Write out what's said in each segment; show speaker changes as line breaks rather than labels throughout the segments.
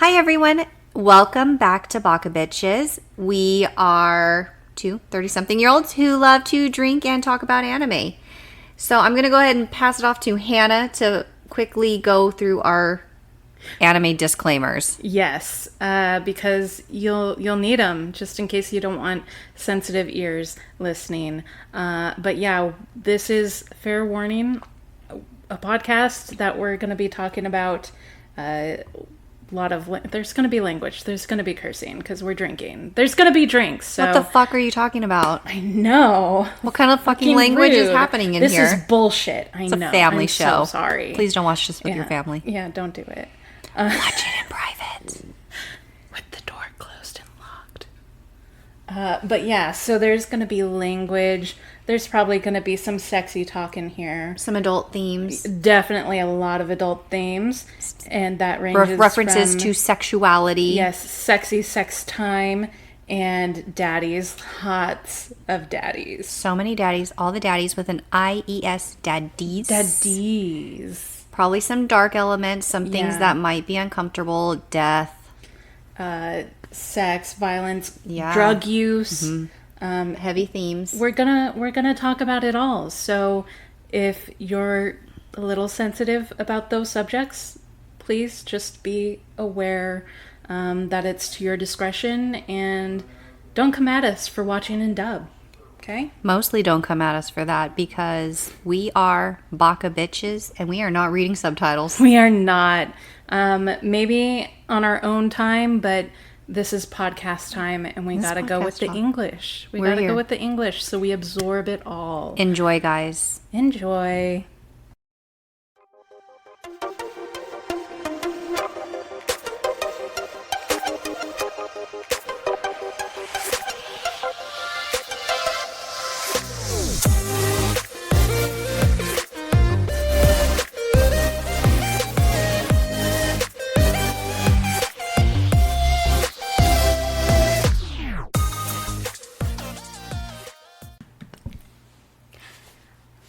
Hi everyone, welcome back to Baka Bitches. We are two 30-something-year-olds who love to drink and talk about anime. So I'm going to go ahead and pass it off to Hannah to quickly go through our anime disclaimers.
Yes, because you'll need them just in case you don't want sensitive ears listening. But yeah, this is fair warning, a podcast that we're going to be talking about there's going to be language, there's going to be cursing because we're drinking, there's going to be drinks. So
What the fuck are you talking about?
I know.
What kind of fucking language is happening in
this
here?
This is bullshit. I know.
It's a family show.
So sorry.
Please don't watch this with your family.
Yeah, don't do it.
Watch it in private.
With the door closed and locked. But yeah, so there's going to be language. There's probably going to be some sexy talk in here.
Some adult themes.
Definitely a lot of adult themes. And that ranges
references
from,
to sexuality.
Yes, sexy sex time and daddies. Lots of daddies.
So many daddies. All the daddies with an I-E-S. Daddies.
Daddies.
Probably some dark elements. Some things that might be uncomfortable. Death.
Sex, violence, drug use.
Mm-hmm. Heavy themes.
We're gonna talk about it all. So if you're a little sensitive about those subjects, please just be aware that it's to your discretion, and don't come at us for watching in dub. Okay?
Mostly don't come at us for that because we are Baka Bitches and we are not reading subtitles.
We are not. Maybe on our own time, but this is podcast time, and we gotta go with the English. We gotta go with the English so we absorb it all.
Enjoy, guys.
Enjoy.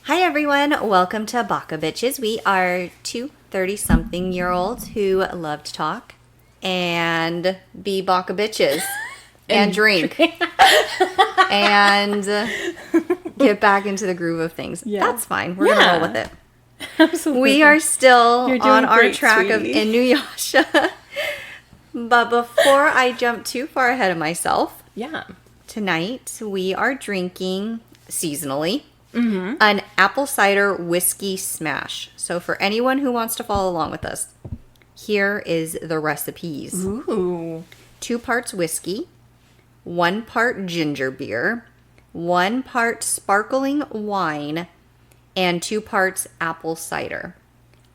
Hi everyone, welcome to Baka Bitches. We are two 30-something-year-olds who love to talk and be Baka Bitches and drink and get back into the groove of things. Yeah. That's fine. We're going to roll with it.
Absolutely.
We are still on our track
sweetie.
of Inuyasha. But before I jump too far ahead of myself, tonight we are drinking seasonally. Mm-hmm. An apple cider whiskey smash. So for anyone who wants to follow along with us, here is the recipes.
Ooh.
2 parts whiskey, 1 part ginger beer, 1 part sparkling wine, and 2 parts apple cider.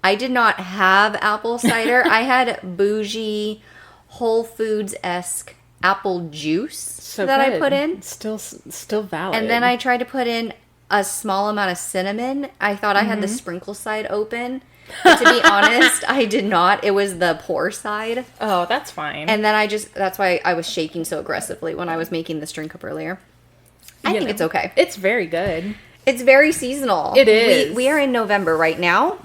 I did not have apple cider. I had bougie, Whole Foods-esque apple juice I put in.
Still valid.
And then I tried to put in a small amount of cinnamon. I thought I had the sprinkle side open. But to be honest, I did not. It was the pour side.
Oh, that's fine.
And then that's why I was shaking so aggressively when I was making this drink up earlier. I think it's okay.
It's very good.
It's very seasonal.
It is.
We are in November right now.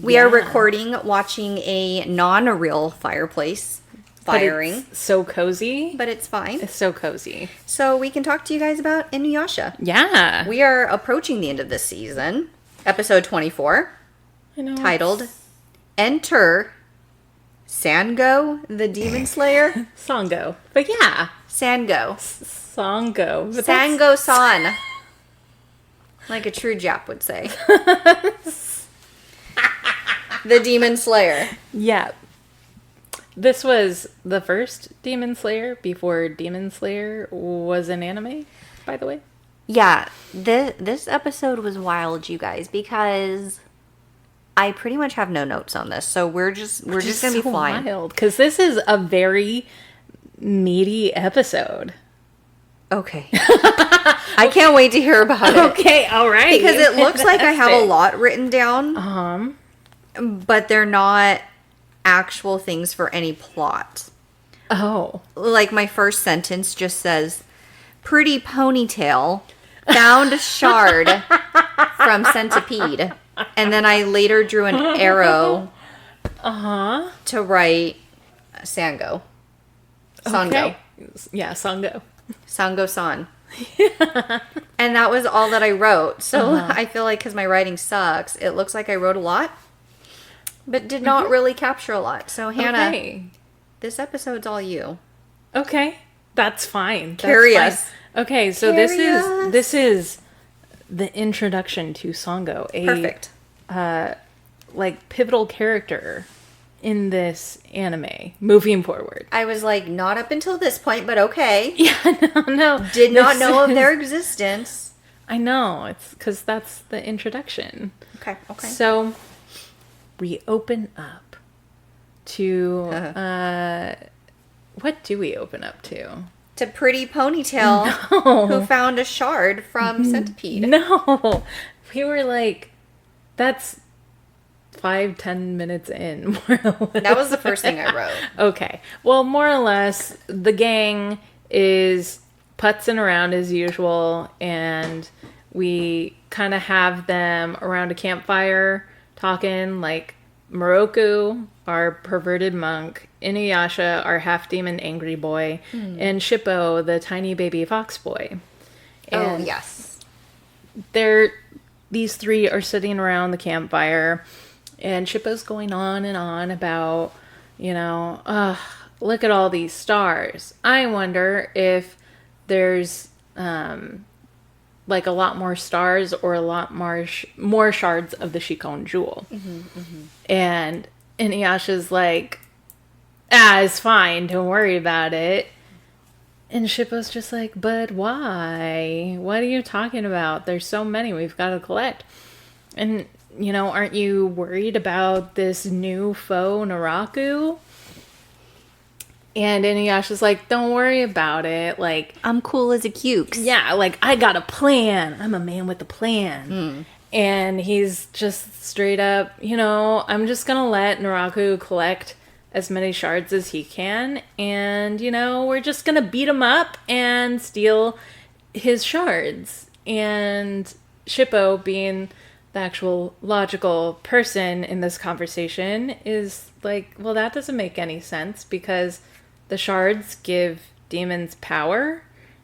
We are recording, watching a non-real fireplace firing.
But it's so cozy.
But it's fine.
It's so cozy.
So we can talk to you guys about Inuyasha.
Yeah.
We are approaching the end of this season. Episode 24.
I know.
Titled Enter Sango the Demon Slayer.
Sango. But yeah.
Sango.
Sango.
Sango-san. Like a true Jap would say. The Demon Slayer.
Yeah. This was the first Demon Slayer before Demon Slayer was an anime, by the way.
Yeah, this episode was wild, you guys, because I pretty much have no notes on this, so we're just gonna be flying.
Wild, because this is a very meaty episode.
Okay. I can't wait to hear about it.
Okay, all right.
Because it looks like I have a lot written down, but they're not actual things for any plot.
Oh.
Like my first sentence just says, pretty ponytail, found shard from centipede. And then I later drew an arrow to write Sango. Sango.
Okay. Yeah, Sango.
Sango-san. And that was all that I wrote. So I feel like because my writing sucks, it looks like I wrote a lot, but did not really capture a lot. So Hannah, this episode's all you.
Okay. That's fine.
Carry
That's
us.
fine. Okay, so this is the introduction to Sango, a
Perfect.
like pivotal character in this anime moving forward.
I was like, not up until this point, but okay.
Yeah, no.
Did not know of their existence.
I know. It's because that's the introduction.
Okay.
So we open up to what do we open up to?
To Pretty Ponytail, who found a shard from Centipede.
No, we were like, that's 5-10 minutes in, more or less.
That was the first thing I wrote.
Okay. Well, more or less, the gang is putzing around as usual, and we kind of have them around a campfire talking, like Moroku, our perverted monk, Inuyasha, our half-demon angry boy, and Shippo, the tiny baby fox boy. And
yes.
These three are sitting around the campfire, and Shippo's going on and on about, look at all these stars. I wonder if there's like a lot more stars or a lot more shards of the Shikon jewel. And Inuyasha's like, it's fine, don't worry about it. And Shippo's just like, but why? What are you talking about? There's so many we've got to collect. And, aren't you worried about this new foe, Naraku? And Inuyasha's like, don't worry about it. Like,
I'm cool as a cukes.
Yeah, like, I got a plan. I'm a man with a plan. And he's just straight up, I'm just going to let Naraku collect as many shards as he can. And, we're just going to beat him up and steal his shards. And Shippo, being the actual logical person in this conversation, is like, well, that doesn't make any sense because the shards give demons power.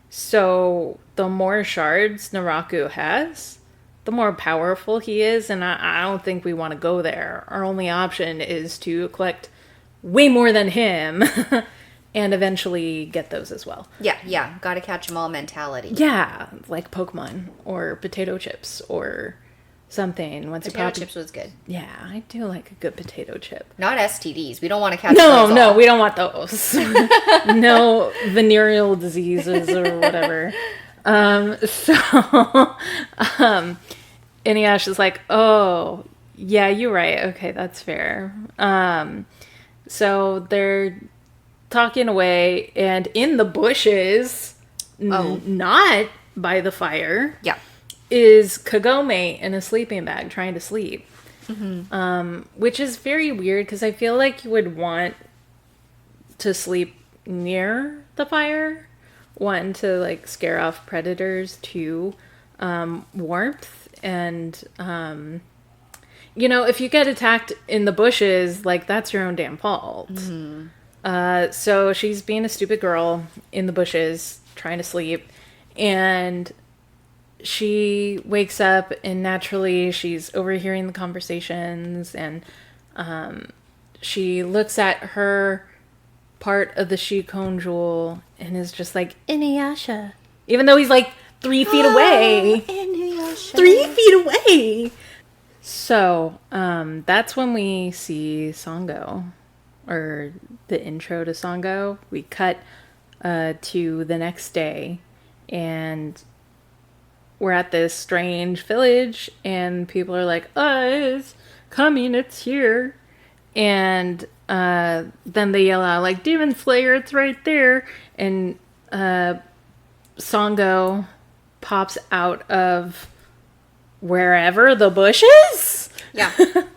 So the more shards Naraku has, the more powerful he is. And I don't think we want to go there. Our only option is to collect way more than him and eventually get those as well.
Yeah. Gotta catch them all mentality.
Yeah, like Pokemon or potato chips or something.
Potato chips was good.
Yeah, I do like a good potato chip.
Not STDs. We don't want to catch those.
No, we don't want those. No venereal diseases or whatever. Inuyasha's like, oh, yeah, you're right. Okay, that's fair. So they're talking away, and in the bushes, not by the fire, is Kagome in a sleeping bag trying to sleep. Which is very weird because I feel like you would want to sleep near the fire. One, to like scare off predators. Two, warmth. And if you get attacked in the bushes, like, that's your own damn fault. So she's being a stupid girl in the bushes, trying to sleep, and she wakes up, and naturally she's overhearing the conversations, and she looks at her part of the Shikon jewel, and is just like, Inuyasha. Even though he's like 3 feet away.
Inuyasha.
3 feet away! So, that's when we see Sango, or the intro to Sango. We cut to the next day, and we're at this strange village, and people are like, it's coming, it's here. And then they yell out, like, Demon Slayer, it's right there. And Sango pops out of wherever the bushes?
Yeah.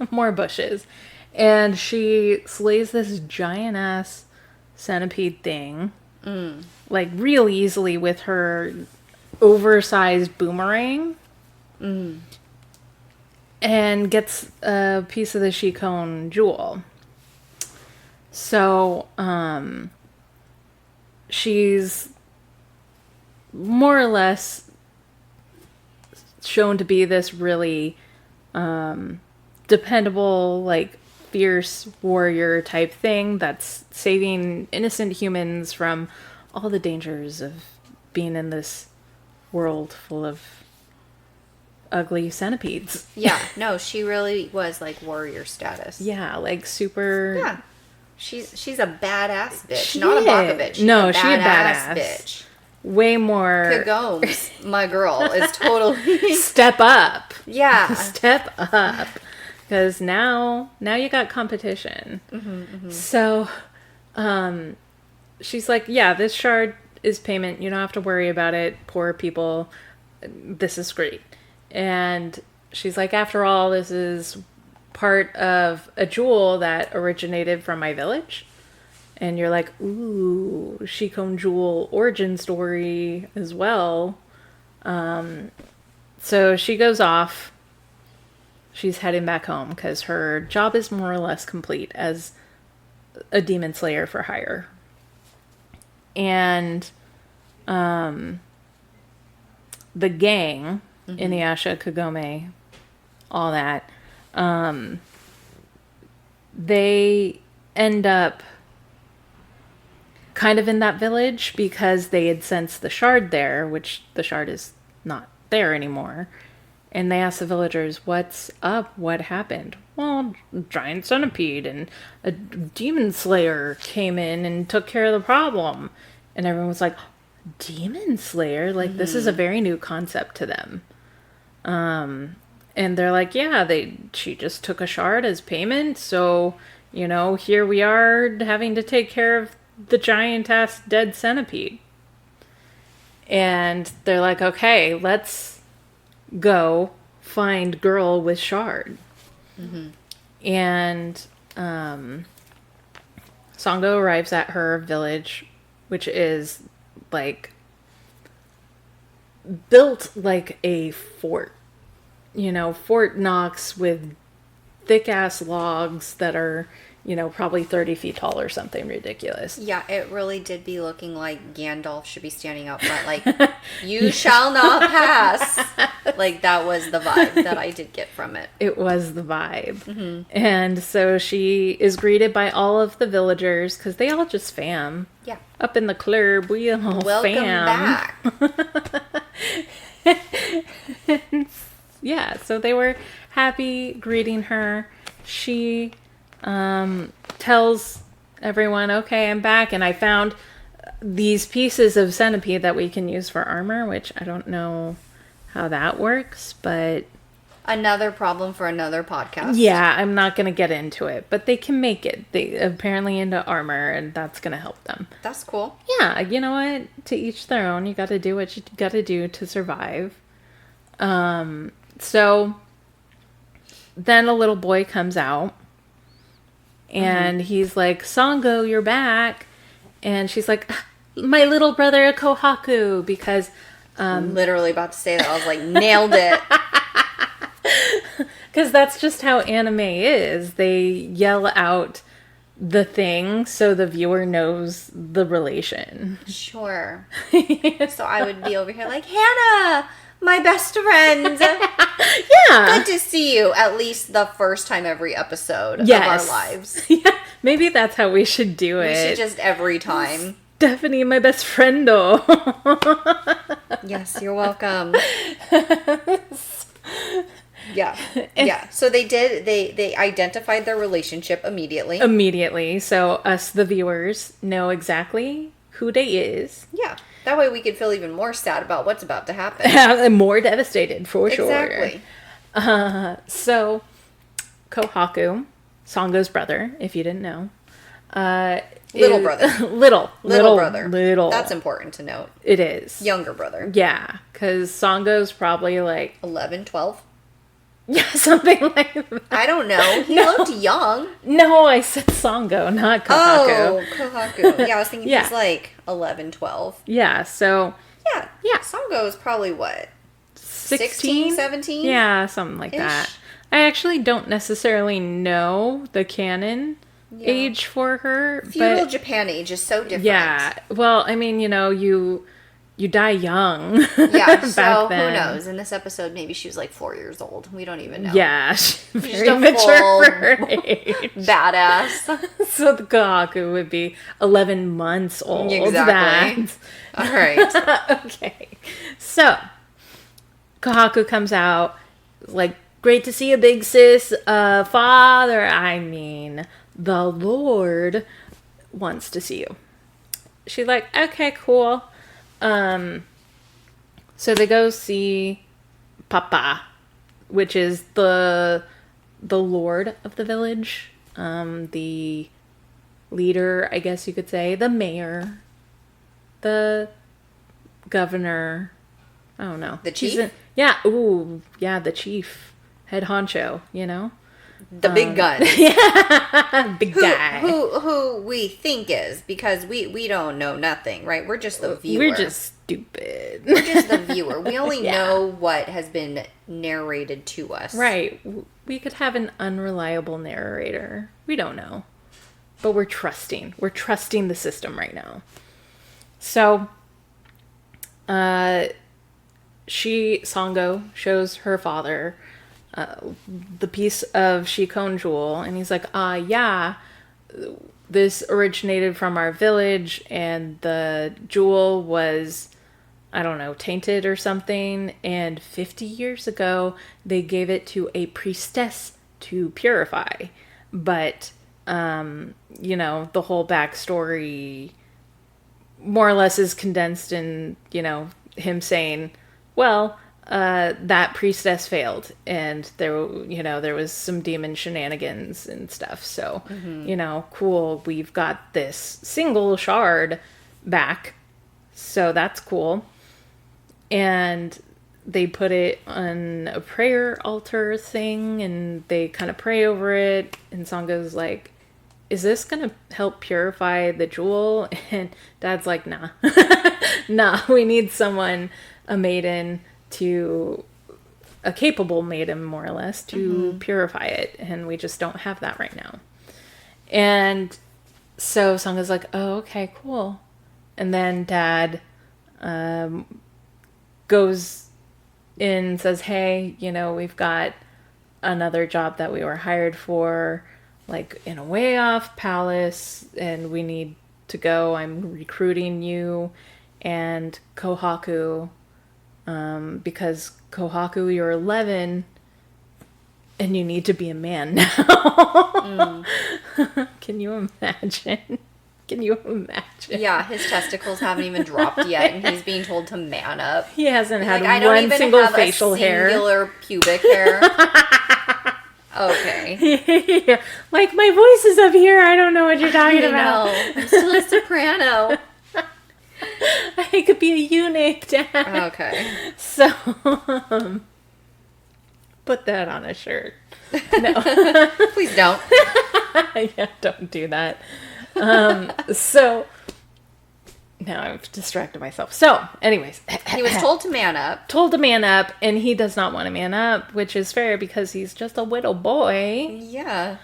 More bushes. And she slays this giant ass centipede thing. Like, real easily with her oversized boomerang. And gets a piece of the Shikon jewel. So, she's more or less shown to be this really dependable, like, fierce warrior type thing that's saving innocent humans from all the dangers of being in this world full of ugly centipedes.
Yeah, no, she really was like warrior status.
Yeah, like super...
Yeah. She's a badass bitch.
She
Not a Baka
is.
bitch. She's
No,
a
she a badass.
bitch.
Way more...
Kagomes, my girl, is totally...
Step up.
Yeah.
Step up. Because now you got competition. So, she's like, yeah, this shard is payment. You don't have to worry about it. Poor people. This is great. And she's like, after all, this is part of a jewel that originated from my village. And you're like, ooh, Shikon Jewel origin story as well. So she goes off. She's heading back home because her job is more or less complete as a demon slayer for hire. And the gang, Inuyasha, Kagome, all that, they end up kind of in that village because they had sensed the shard there, which the shard is not there anymore. And they asked the villagers, what's up? What happened? Well, giant centipede and a demon slayer came in and took care of the problem. And everyone was like, demon slayer? Like, this is a very new concept to them. And they're like, yeah, she just took a shard as payment. So, here we are having to take care of the giant-ass dead centipede. And they're like, okay, let's go find girl with shard. And Sango arrives at her village, which is like built like a fort. Fort Knox with thick ass logs that are, probably 30 feet tall or something ridiculous.
Yeah, it really did be looking like Gandalf should be standing out front, like, you shall not pass. Like, that was the vibe that I did get from it.
It was the vibe. And so she is greeted by all of the villagers, because they all just fam.
Yeah.
Up in the club, we all
Welcome
fam.
back.
Yeah, so they were happy greeting her. She tells everyone, okay, I'm back, and I found these pieces of centipede that we can use for armor, which I don't know how that works, but...
Another problem for another podcast.
Yeah, I'm not going to get into it, but they can make it. They apparently into armor, and that's going to help them.
That's cool.
Yeah, you know what? To each their own. You got to do what you got to do to survive. So then a little boy comes out, and he's like, Sango, you're back. And she's like, my little brother Kohaku, because...
I'm literally about to say that. I was like, nailed it.
Because that's just how anime is. They yell out the thing so the viewer knows the relation.
Sure. So I would be over here like, Hannah, my best friend.
Yeah.
Good to see you. At least the first time every episode
Yes.
of our lives.
Yeah, maybe that's how we should do
We
it.
should just every time.
Stephanie, my best friendo.
Yes, you're welcome. Yeah. Yeah. So they identified their relationship immediately.
Immediately. So us, the viewers, know exactly who they is.
Yeah. That way we could feel even more sad about what's about to happen.
And more devastated, for sure.
Exactly.
So, Kohaku, Sango's brother, if you didn't know.
Little brother.
Little
brother.
Little.
That's important to note.
It is.
Younger brother.
Yeah, because Sango's probably like...
11, 12?
Yeah, something like that.
I don't know. He looked young.
No, I said Sango, not Kohaku.
Oh, Kohaku. Yeah, I was thinking
Yeah.
he's like 11, 12.
Yeah, so...
Yeah. Sango is probably what? 16, 17?
Yeah, something like that. I actually don't necessarily know the canon age for her.
Feudal Japan age is so different.
Yeah. Well, I mean, you die young.
Yeah, so
back then.
who knows? In this episode, maybe she was like 4 years old. We don't even know.
Yeah, she's very
just a
mature
full
for her age.
Badass.
So the Kohaku would be 11 months old.
Exactly. All right.
Okay. So, Kohaku comes out, like, great to see you, big sis. Father, I mean, the Lord wants to see you. She's like, okay, cool. So they go see Papa, which is the lord of the village, the leader, I guess you could say, the mayor, the governor. I don't know.
The chief?
The chief, head honcho.
The big gun.
Yeah, big guy.
Who we think is, because we don't know nothing, right? We're just the viewer.
We're just stupid.
We're just the viewer. We only know what has been narrated to us.
Right. We could have an unreliable narrator. We don't know. But we're trusting. We're trusting the system right now. So, Sango shows her father the piece of Shikon jewel, and he's like, yeah, this originated from our village, and the jewel was, I don't know, tainted or something, and 50 years ago, they gave it to a priestess to purify. But, the whole backstory more or less is condensed in, him saying, well, that priestess failed, and there was some demon shenanigans and stuff. So, cool. We've got this single shard back, so that's cool. And they put it on a prayer altar thing, and they kind of pray over it. And Sango's like, "Is this gonna help purify the jewel?" And Dad's like, "Nah, nah. We need someone, a maiden." A capable maiden, more or less, to purify it, and we just don't have that right now. And so Sanga's like, oh, okay, cool. And then Dad goes in and says, hey, we've got another job that we were hired for, like, in a way off palace, and we need to go. I'm recruiting you and Kohaku, because Kohaku, you're 11 and you need to be a man now. Can you imagine? Yeah,
his testicles haven't even dropped yet, and he's being told to man up.
He hasn't had one single facial hair.
Singular pubic hair. Okay.
Yeah. Like, my voice is up here. I don't know what you're talking about.
I'm still a soprano.
I could be a eunuch, Dad.
Okay.
So, put that on a shirt. No.
Please don't.
Yeah, don't do that. So, now I've distracted myself. So, anyways.
He was told to man up.
Told to man up, and he does not want to man up, which is fair because he's just a little boy.
Yeah.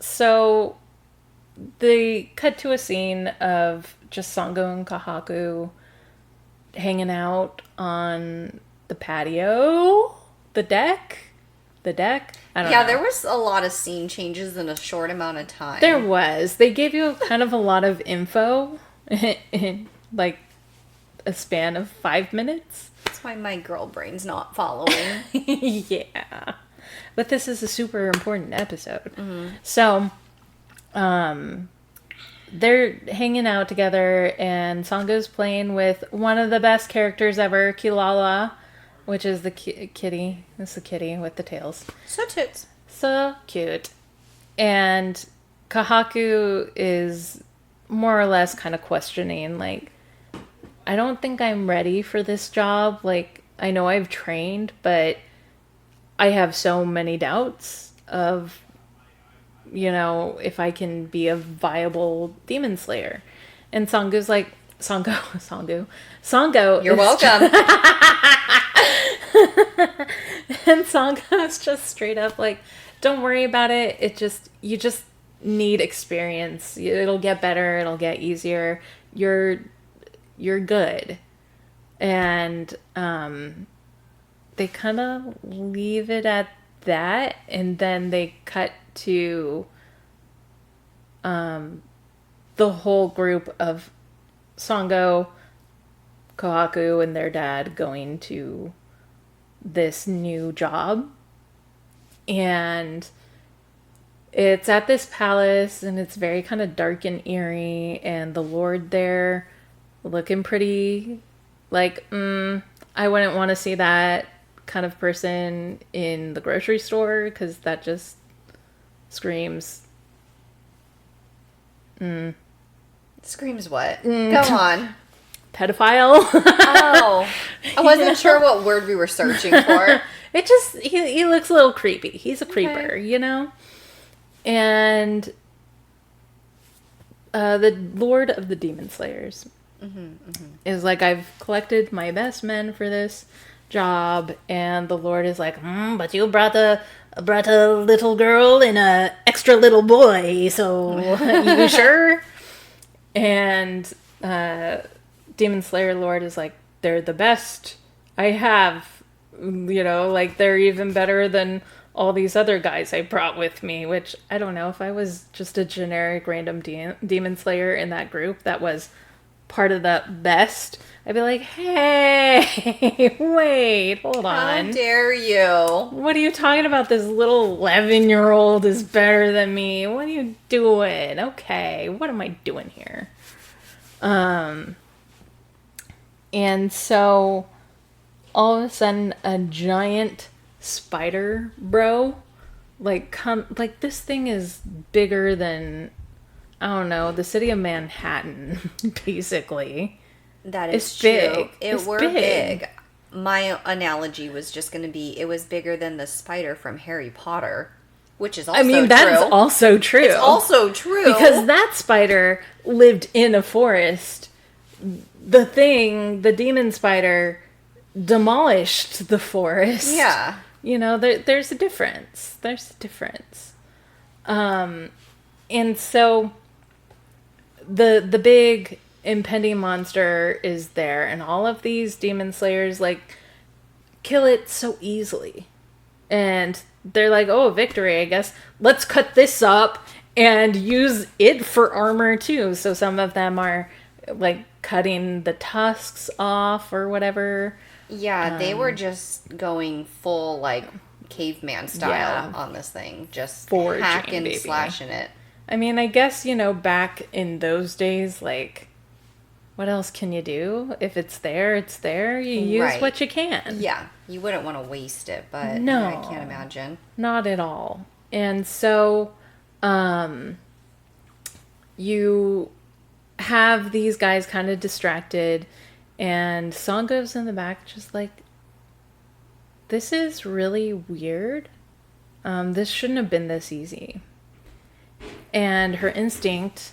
So, they cut to a scene of just Sango and Kohaku hanging out on the patio, the deck. I don't know.
There was a lot of scene changes in a short amount of time.
There was. They gave you kind of a lot of info in like a span of 5 minutes.
That's why my girl brain's not following.
Yeah. But this is a super important episode. Mm-hmm. So, they're hanging out together, and Sango's playing with one of the best characters ever, Kilala, which is the kitty. It's the kitty with the tails.
So toots.
So cute. And Kohaku is more or less kind of questioning, like, I don't think I'm ready for this job. Like, I know I've trained, but I have so many doubts of, if I can be a viable demon slayer. And Sango's like, Sango.
You're welcome.
And Sango's just straight up like, don't worry about it. You just need experience. It'll get better. It'll get easier. You're good. And they kind of leave it at that, and then they cut to the whole group of Sango, Kohaku, and their dad going to this new job. And it's at this palace, and it's very kind of dark and eerie, and the Lord there looking pretty like, I wouldn't want to see that kind of person in the grocery store, because that just screams.
Screams what? Come on.
Pedophile.
Oh. I wasn't sure what word we were searching for.
It just, he looks a little creepy. He's a creeper, you know? And the Lord of the Demon Slayers is like, I've collected my best men for this job, and the Lord is like, but you brought a little girl and a extra little boy, so you sure? And Demon Slayer Lord is like, they're the best I have, like, they're even better than all these other guys I brought with me, which I don't know, if I was just a generic random Demon Slayer in that group that was part of the best, I'd be like, hey, wait, hold on.
How dare you?
What are you talking about? This little 11-year-old is better than me. What are you doing? Okay, what am I doing here? And so all of a sudden a giant spider bro this thing is bigger than, I don't know, the city of Manhattan, basically.
That is
it's
true.
Big.
It were big. My analogy was just going to be, it was bigger than the spider from Harry Potter, which is also true.
That's also true.
It's also true.
Because that spider lived in a forest. The demon spider, demolished the forest.
Yeah.
There's a difference. And so the big impending monster is there, and all of these demon slayers kill it so easily. And they're like, oh, victory, I guess. Let's cut this up and use it for armor too. So some of them are cutting the tusks off or whatever.
Yeah, they were just going full caveman style on this thing, just
forging,
hacking,
baby.
slashing it.
I mean, I guess, back in those days, what else can you do? If it's there, it's there. You use what you can.
Yeah, you wouldn't want to waste it, but
no,
I can't imagine.
Not at all. And so, you have these guys kind of distracted, and Sango's in the back just this is really weird. This shouldn't have been this easy. And her instinct,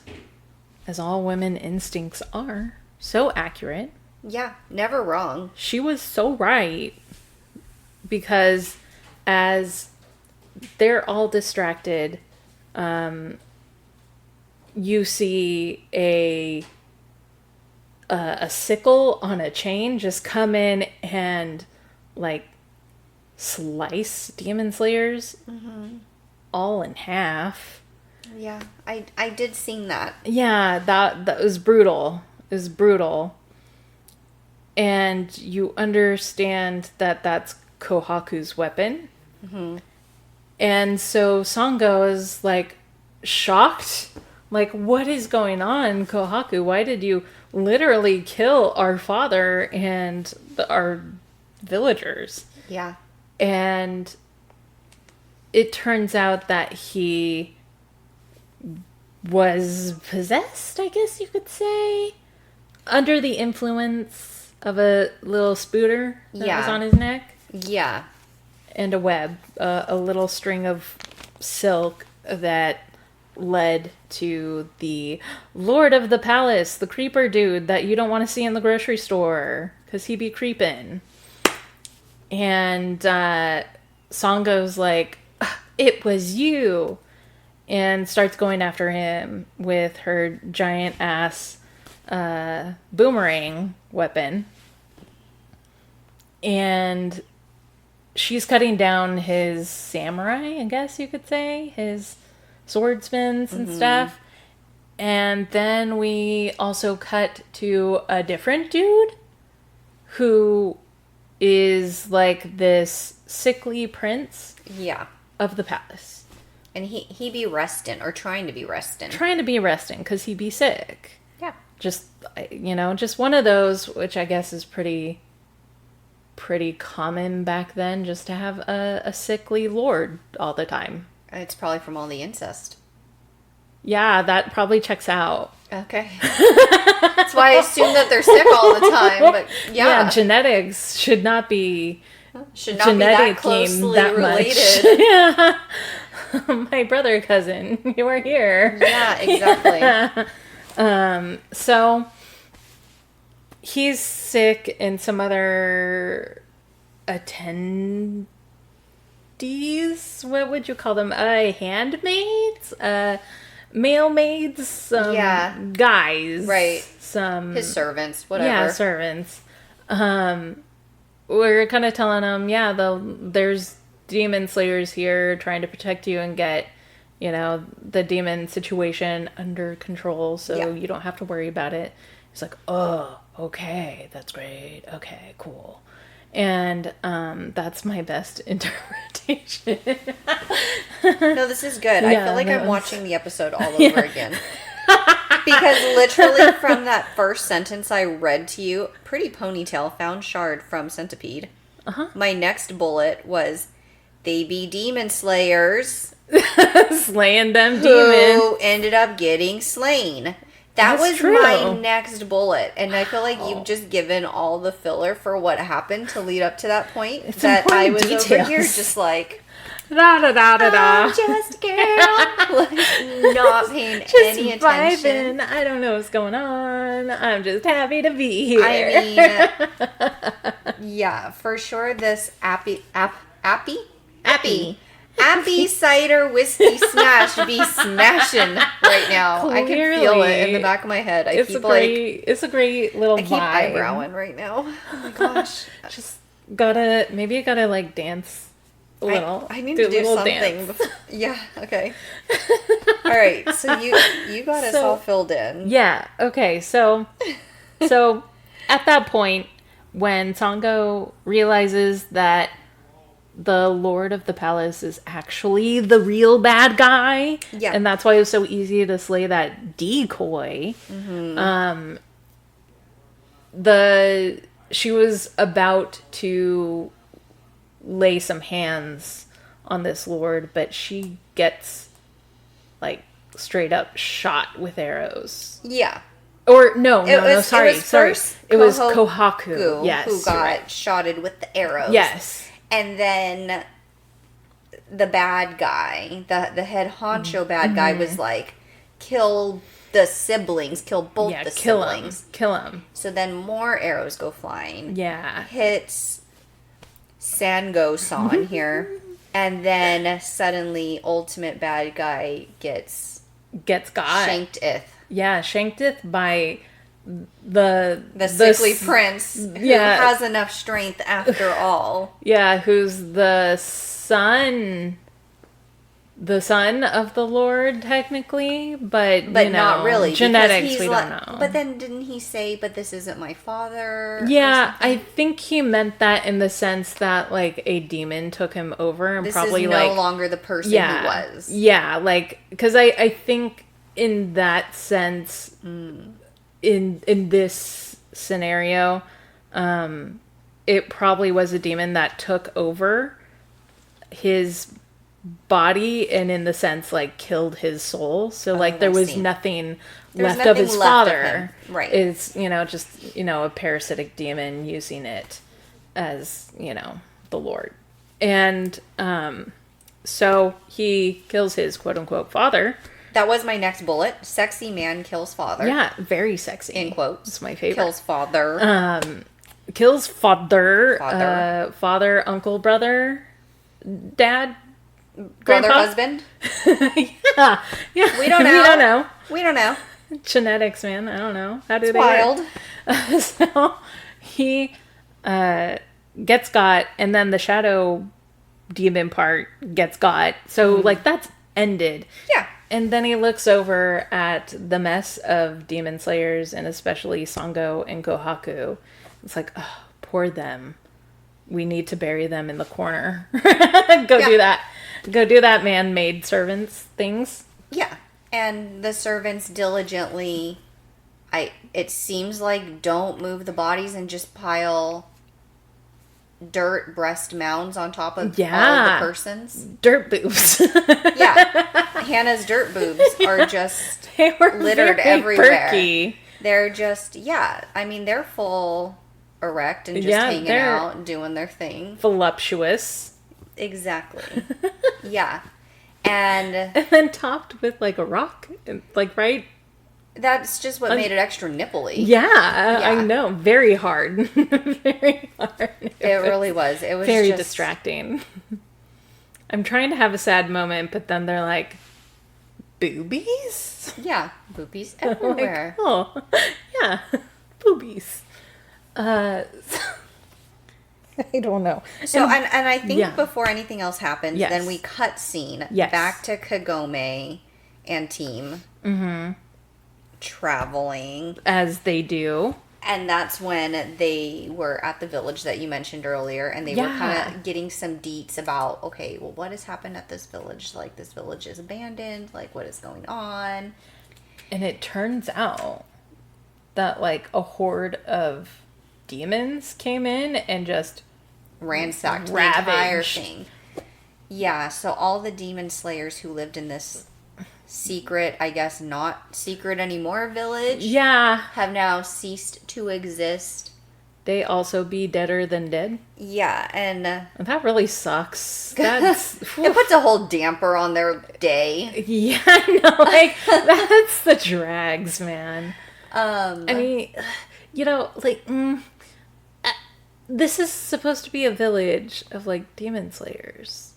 as all women instincts are, so accurate.
Yeah, never wrong.
She was so right, because as they're all distracted, you see a sickle on a chain just come in and slice demon slayers all in half.
Yeah, I did seen that.
Yeah, that was brutal. It was brutal. And you understand that that's Kohaku's weapon. And so Sango is shocked. What is going on, Kohaku? Why did you literally kill our father and our villagers?
Yeah.
And it turns out that he was possessed, I guess you could say, under the influence of a little spooter that was on his neck.
Yeah.
And a web, a little string of silk that led to the Lord of the Palace, the creeper dude that you don't want to see in the grocery store, because he be creeping. And Sango's it was you. and starts going after him with her giant ass boomerang weapon. And she's cutting down his samurai, I guess you could say, his swordsmiths and stuff. And then we also cut to a different dude who is like this sickly prince of the palace.
And he be resting, or trying to be resting.
Trying to be resting, because he be sick.
Yeah.
Just, just one of those, which I guess is pretty common back then, just to have a sickly lord all the time.
It's probably from all the incest.
Yeah, that probably checks out.
Okay. That's why I assume that they're sick all the time, but yeah.
Genetics should not be
be that closely related.
Yeah. My brother cousin, you are here.
Yeah, exactly.
So he's sick, and some other attendees, what would you call them? Handmaids? Male maids? Guys.
Right.
His
servants, whatever.
Yeah, servants. We're kind of telling them, there's demon slayers here trying to protect you and get, the demon situation under control, so you don't have to worry about it. He's like, oh, okay, that's great. Okay, cool. And that's my interpretation.
No, this is good. I feel like I'm watching the episode all over again. Because literally from that first sentence I read to you, Pretty Ponytail found Shard from Centipede. My next bullet was, they be demon slayers.
Slaying them demons.
Who ended up getting slain. That was
true.
my next bullet. And I feel like you've just given all the filler for what happened to lead up to that point.
It's
that I was
details.
over here just like,
da-da-da-da-da.
I'm just a girl. Like, not paying
just
any attention.
Vibing. I don't know what's going on. I'm just happy to be here.
I mean, yeah, for sure this Appy cider whiskey smash be smashing right now.
Clearly,
I can feel it in the back of my head.
It's a great little vibe.
I keep eyebrowing right now. Oh my gosh.
Just maybe I gotta like dance a little.
I need to do something. Yeah, okay. All right, so you got us all filled in.
Yeah, okay, so at that point, when Sango realizes that the Lord of the Palace is actually the real bad guy. Yeah. And that's why it was so easy to slay that decoy. Mm-hmm. She was about to lay some hands on this Lord, but she gets, like, straight up shot with arrows.
Yeah.
Or, no, sorry.
It was
Kohaku. Yes.
Who got shotted with the arrows.
Yes.
And then the bad guy, the head honcho bad guy was like, kill the siblings, kill both the siblings.
Kill him.
So then more arrows go flying.
Yeah.
Hits Sango-san here. And then suddenly ultimate bad guy gets
got.
Shanked-ith.
Yeah, Shanked-ith by the
sickly prince who has enough strength after all.
Yeah, who's the son of the Lord technically, but
not really.
Genetics we don't know.
But then didn't he say, "But this isn't my father"?
Yeah, I think he meant that in the sense that like a demon took him over and
this
probably
is no longer the person he was.
Yeah, like because I think in that sense. In this scenario, it probably was a demon that took over his body and in the sense like killed his soul. So like there was nothing left of his father.
Right.
It's, just, a parasitic demon using it as, the Lord. And so he kills his quote unquote father.
That was my next bullet. Sexy man kills father.
Yeah, very sexy.
In quotes.
It's my favorite.
Kills father.
Kills father. Father, uncle, brother, dad.
Brother,
Grandpa?
husband?
Yeah.
We don't know.
We don't know.
We don't know.
Genetics, man. I don't know. How do
It's
they
wild.
work? So he gets got, and then the shadow demon part gets got. So, like, that's ended.
Yeah.
And then he looks over at the mess of demon slayers, and especially Sango and Kohaku. It's like, oh, poor them. We need to bury them in the corner. Go do that. Go do that, man-made servants things.
Yeah. And the servants diligently, it seems like, don't move the bodies and just pile dirt breast mounds on top of all of the persons.
Dirt boobs.
Yeah. Hannah's dirt boobs are just
They were
littered
very
everywhere.
perky.
They're just, I mean, they're full erect and just hanging out and doing their thing.
Voluptuous.
Exactly. Yeah. And
then topped with like a rock, like, right?
that's just what made it extra nipply.
Yeah, I know. Very hard. Very hard.
It really was. It was
very
just
distracting. I'm trying to have a sad moment, but then they're like, boobies?
Yeah, boobies
I'm
everywhere.
like, oh, yeah, boobies. I don't know.
So, and I think before anything else happens,
Yes.
then we cut scene
Yes.
back to Kagome and team traveling.
As they do.
And that's when they were at the village that you mentioned earlier, and they were kind of getting some deets about, okay, well, what has happened at this village? Like, this village is abandoned. Like, what is going on?
And it turns out that, like, a horde of demons came in and just
Ransacked the
ravaged.
entire thing. Yeah, so all the demon slayers who lived in this secret, I guess not secret anymore, village, have now ceased to exist.
They also be deader than dead.
Yeah, and
That really sucks. That's
it puts a whole damper on their day.
yeah, I know. Like, that's the drags, man. I mean, you know, like, this is supposed to be a village of, like, demon slayers.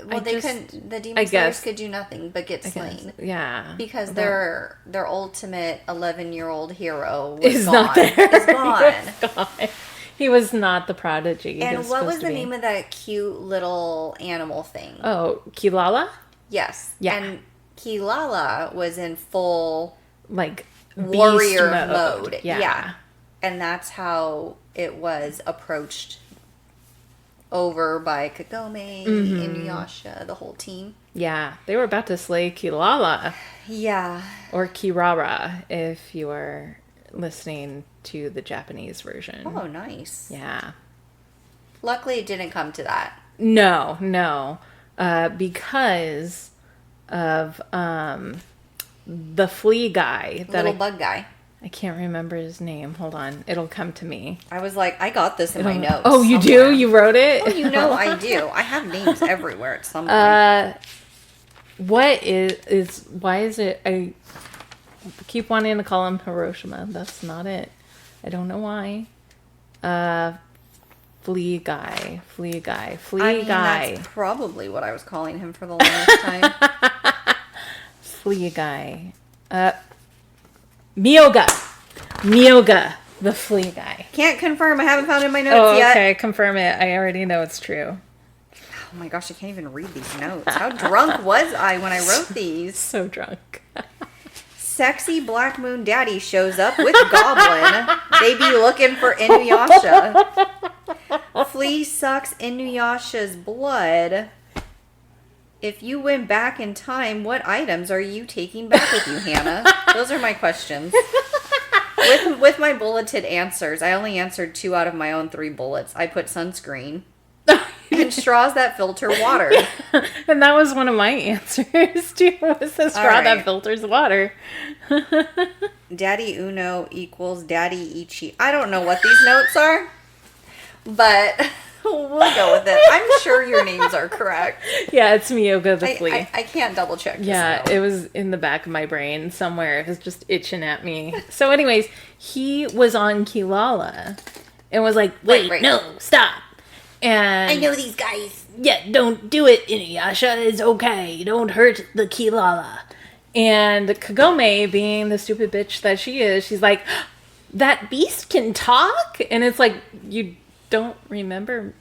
Well, the demon slayers could do nothing but get slain.
Yeah.
Because their ultimate 11-year-old hero was
Is
gone.
not there.
Is gone.
Gone. He was not the prodigy.
And what was the name of that cute little animal thing?
Oh, Kilala?
Yes.
Yeah.
And Kilala was in full,
like,
warrior
beast
mode.
Yeah.
And that's how it was approached over by Kagome, Inuyasha, the whole team.
Yeah. They were about to slay Kilala.
Yeah.
Or Kirara, if you are listening to the Japanese version.
Oh, nice.
Yeah.
Luckily, it didn't come to that.
No. Because of the flea guy.
Little bug guy.
I can't remember his name. Hold on. It'll come to me.
I was like, I got this in my notes.
Oh, you
somewhere.
do? You wrote it?
Oh, you know I do. I have names everywhere at some point.
What why is it, I keep wanting to call him Hiroshima. That's not it. I don't know why. Flea guy.
That's probably what I was calling him for the longest time.
Flea guy. Myoga, the flea guy.
Can't confirm. I haven't found it in my notes yet.
Okay, confirm it. I already know it's true.
Oh my gosh, I can't even read these notes. How drunk was I when I wrote these?
So drunk.
Sexy Black Moon Daddy shows up with Goblin. They be looking for Inuyasha. Flea sucks Inuyasha's blood. If you went back in time, what items are you taking back with you, Hannah? Those are my questions. With my bulleted answers, I only answered 2 out of my own 3 bullets. I put sunscreen. And straws that filter water.
And that was one of my answers, too, was the straw that filters water.
Daddy Uno equals Daddy Ichi. I don't know what these notes are, but we'll go with it. I'm sure your names are correct.
Yeah, it's Myoga the flea.
I can't double check this
Yeah,
note.
it was in the back of my brain somewhere. It was just itching at me. So anyways, he was on Kilala and was like, wait,
Right.
no, stop. And
I know these guys.
yeah, don't do it, Inuyasha. It's okay. Don't hurt the Kilala. And Kagome, being the stupid bitch that she is, she's like, that beast can talk? And it's like, you don't remember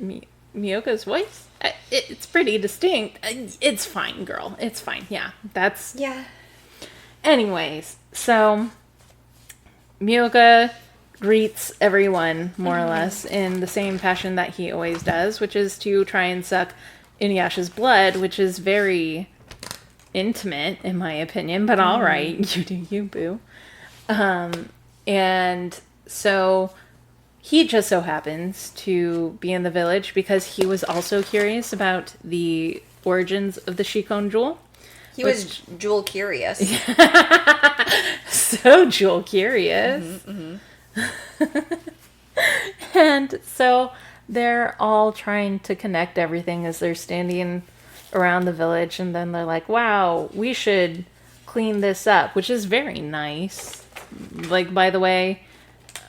Miyoko's voice? It's pretty distinct. It's fine, girl. It's fine. Yeah, that's...
Yeah.
Anyways, so Miyoka greets everyone, more or less, in the same fashion that he always does, which is to try and suck Inuyasha's blood, which is very intimate, in my opinion, but all right, you do you, boo. And so he just so happens to be in the village because he was also curious about the origins of the Shikon jewel.
He was jewel curious.
So jewel curious. And so they're all trying to connect everything as they're standing around the village, and then they're like, wow, we should clean this up, which is very nice. Like, by the way.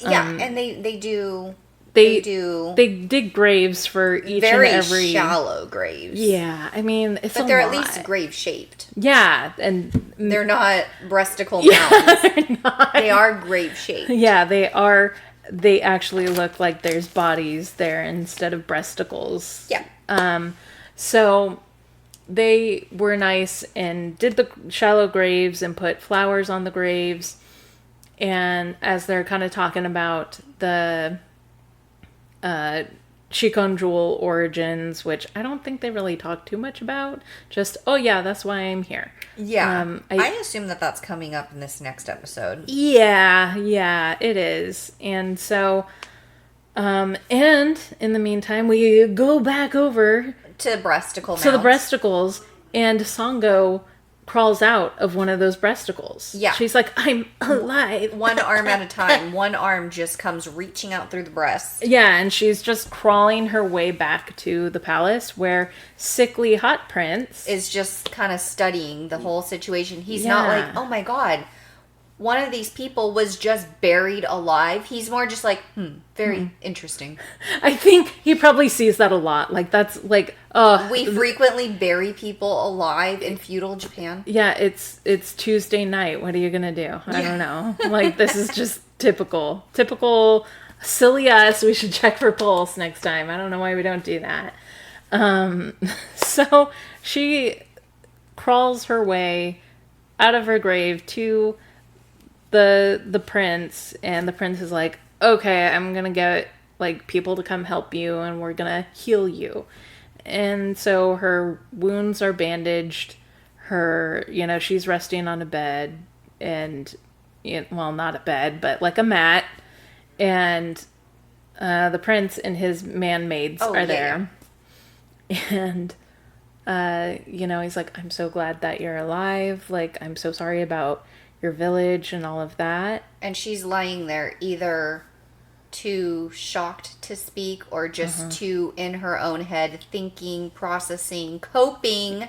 Yeah, and they do...
They dig graves for each
very
and every...
shallow graves.
Yeah, I mean, it's
but
a
they're
lot.
at least grave-shaped.
Yeah, and...
They're not breasticle mounds.
They're not.
They are grave-shaped.
Yeah, they are. They actually look like there's bodies there instead of breasticles.
Yeah.
So they were nice and did the shallow graves and put flowers on the graves. And as they're kind of talking about the Shikon jewel origins, which I don't think they really talk too much about. Just, oh yeah, that's why I'm here.
Yeah. I assume that that's coming up in this next episode.
Yeah, it is. And so, and in the meantime, we go back over
to breasticle
to the
mounts.
breasticles, and Sango crawls out of one of those breasticles.
Yeah.
She's like, I'm alive.
One arm at a time. One arm just comes reaching out through the breast.
Yeah, and she's just crawling her way back to the palace where sickly Hot Prince
is just kind of studying the whole situation. He's not like, oh my god, one of these people was just buried alive. He's more just like, very interesting.
I think he probably sees that a lot. Like, that's like,
we frequently bury people alive in feudal Japan.
Yeah, it's Tuesday night. What are you gonna do? I don't know. Like, this is just typical silly us. We should check for pulse next time. I don't know why we don't do that. So she crawls her way out of her grave to the prince, and the prince is like, okay, I'm gonna get like people to come help you, and we're gonna heal you. And so her wounds are bandaged. She's resting on a bed, and well, not a bed, but like a mat. And the prince and his man-maids are there. And he's like, I'm so glad that you're alive. Like, I'm so sorry about your village and all of that.
And she's lying there either too shocked to speak or just too in her own head thinking, processing, coping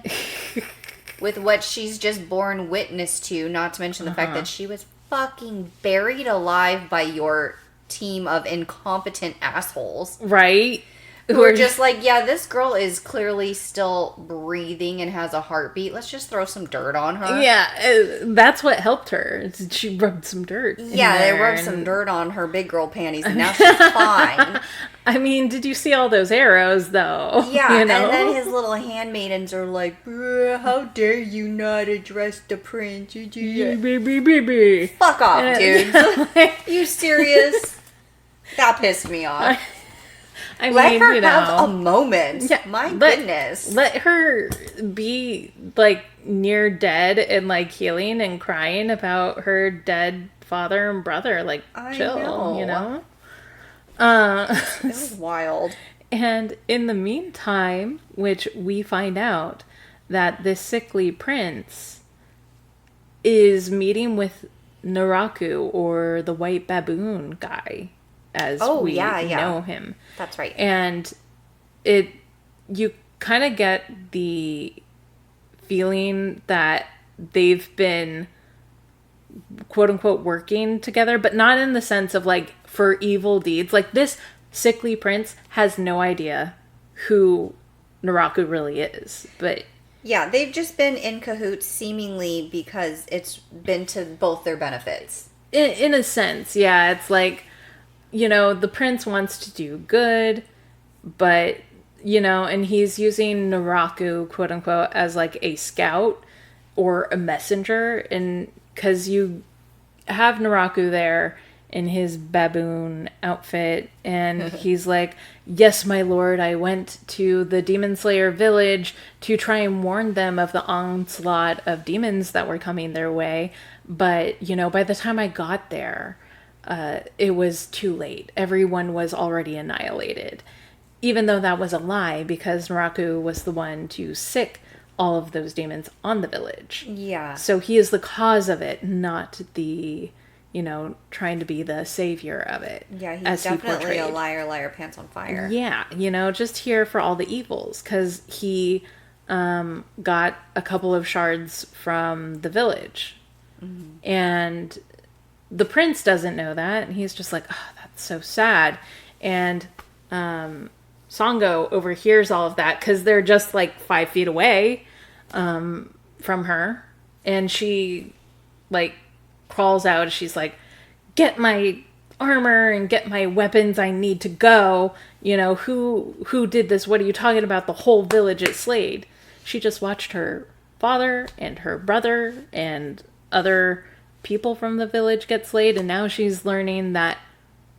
with what she's just borne witness to, not to mention the fact that she was fucking buried alive by your team of incompetent assholes.
Right?
Who are just like, yeah, this girl is clearly still breathing and has a heartbeat. Let's just throw some dirt on her.
Yeah, that's what helped her. She rubbed some dirt.
Yeah, they rubbed some dirt on her big girl panties, and now she's fine.
I mean, did you see all those arrows, though?
Yeah, and then his little handmaidens are like, how dare you not address the prince? Fuck off, dude. You serious? That pissed me off. Let her have a moment. Yeah, my goodness.
Let her be, like, near dead and, like, healing and crying about her dead father and brother. Like, chill, you know?
It was wild.
And in the meantime, which we find out that this sickly prince is meeting with Naraku, or the white baboon guy, as we know him.
That's right.
And you kind of get the feeling that they've been quote unquote working together, but not in the sense of like for evil deeds. Like, this sickly prince has no idea who Naraku really is. But
Yeah, they've just been in cahoots seemingly because it's been to both their benefits.
in a sense, yeah, it's like, the prince wants to do good, but, and he's using Naraku, quote unquote, as like a scout or a messenger. And because you have Naraku there in his baboon outfit, and he's like, yes, my lord, I went to the Demon Slayer village to try and warn them of the onslaught of demons that were coming their way. But, by the time I got there, it was too late. Everyone was already annihilated. Even though that was a lie, because Naraku was the one to sick all of those demons on the village.
Yeah.
So he is the cause of it, not the, trying to be the savior of it.
Yeah, he's definitely a liar, liar, pants on fire.
Yeah, just here for all the evils, because he got a couple of shards from the village. Mm-hmm. And the prince doesn't know that, and he's just like, oh, that's so sad. And Sango overhears all of that, because they're just like 5 feet away from her. And she, like, crawls out. She's like, get my armor and get my weapons. I need to go. Who did this? What are you talking about? The whole village is slayed. She just watched her father and her brother and other people from the village get slayed, and now she's learning that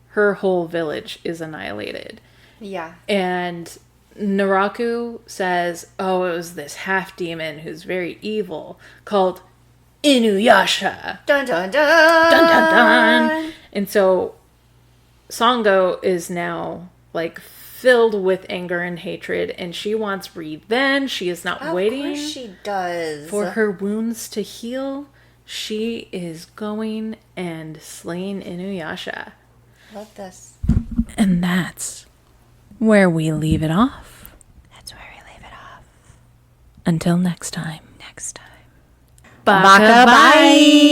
her whole village is annihilated.
Yeah. And
Naraku says, oh, it was this half-demon who's very evil called Inuyasha.
Dun, dun, dun.
Dun, dun, dun. And so Sango is now, like, filled with anger and hatred, and she wants revenge. She is not waiting.
Of course she does.
For her wounds to heal. She is going and slaying Inuyasha.
Love this.
And that's where we leave it off.
That's where we leave it off.
Until next time.
Next time.
Baka bye!